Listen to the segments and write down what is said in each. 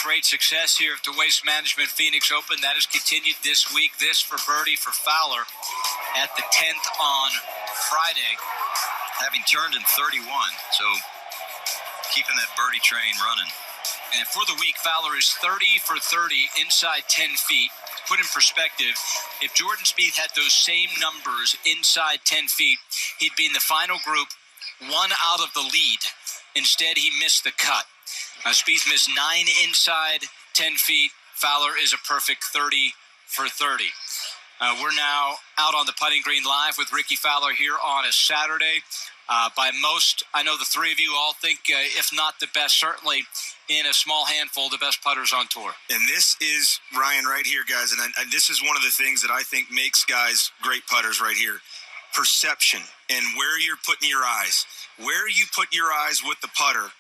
great success here at the Waste Management Phoenix Open. That has continued this week. This for birdie for Fowler at the 10th on Friday. Having turned in 31, so keeping that birdie train running. And for the week, Fowler is 30 for 30 inside 10 feet. To put in perspective, if Jordan Spieth had those same numbers inside 10 feet, he'd be in the final group, one out of the lead. Instead, he missed the cut. Spieth missed 9 inside 10 feet. Fowler is a perfect 30 for 30. We're now out on the putting green live with Ricky Fowler here on a Saturday. By most, I know the three of you all think, if not the best, certainly in a small handful, the best putters on tour. And this is, Ryan, right here, guys, and this is one of the things that I think makes guys great putters right here. Perception and where you're putting your eyes. Where you put your eyes with the putter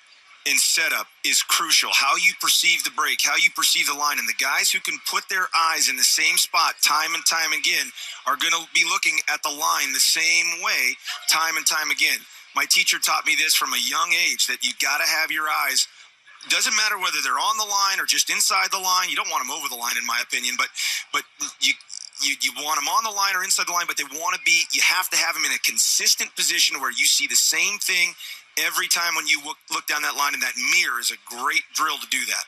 in setup is crucial. How you perceive the break, how you perceive the line. And the guys who can put their eyes in the same spot time and time again are going to be looking at the line the same way time and time again. My teacher taught me this from a young age, that you got to have your eyes. Doesn't matter whether they're on the line or just inside the line. You don't want them over the line, in my opinion, but you want them on the line or inside the line, but they want to be, you have to have them in a consistent position where you see the same thing every time when you look down that line, and that mirror is a great drill to do that.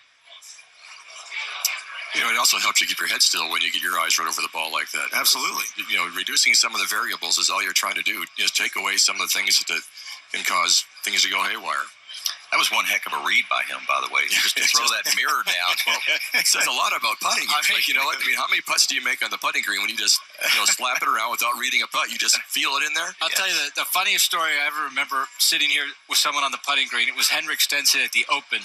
You know, it also helps you keep your head still when you get your eyes right over the ball like that. Absolutely. You know, reducing some of the variables is all you're trying to do. Just take away some of the things that can cause things to go haywire. That was one heck of a read by him, by the way. Just to throw that mirror down. Well, it says a lot about putting. Like, you know what? I mean, how many putts do you make on the putting green when you just slap it around without reading a putt? You just feel it in there? I'll tell you the funniest story I ever remember sitting here with someone on the putting green. It was Henrik Stenson at the Open.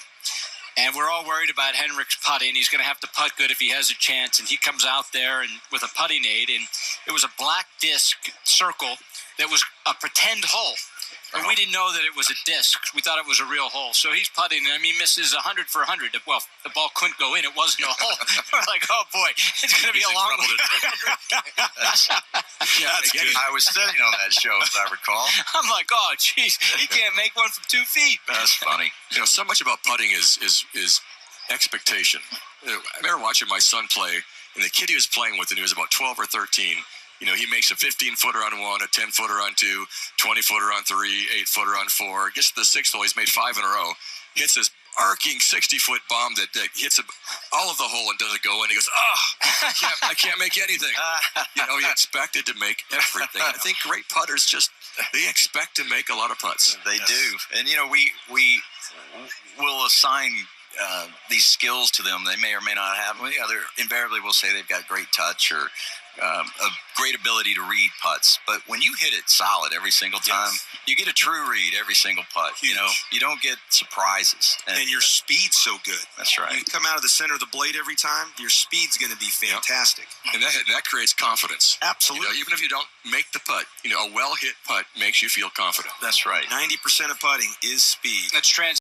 And we're all worried about Henrik's putting. He's going to have to putt good if he has a chance. And he comes out there and with a putting aid. And it was a black disc circle that was a pretend hole. And we didn't know that it was a disc. We thought it was a real hole. So he's putting, and he misses 100 for 100. Well, the ball couldn't go in. It wasn't a hole. We're like, oh, boy, it's going to be a long one. That's good. I was sitting on that show, as I recall. I'm like, oh, geez, he can't make one from 2 feet. That's funny. You know, so much about putting is expectation. I remember watching my son play, and the kid he was playing with, and he was about 12 or 13. You know, he makes a 15-footer on 1, a 10-footer on 2, 20-footer on 3, 8-footer on 4. Gets to the 6th hole. He's made 5 in a row. Hits this arcing 60-foot bomb that hits all of the hole and doesn't go in. He goes, I can't make anything. You know, he expected to make everything. I think great putters they expect to make a lot of putts. They do. And, you know, we will assign these skills to them. They may or may not have them. Invariably will say they've got great touch or a great ability to read putts. But when you hit it solid every single time, you get a true read every single putt. Huge. You know, you don't get surprises. And your speed's so good. That's right. You come out of the center of the blade every time, your speed's going to be fantastic. And that creates confidence. Absolutely. You know, even if you don't make the putt, you know, a well-hit putt makes you feel confident. That's right. 90% of putting is speed. Let's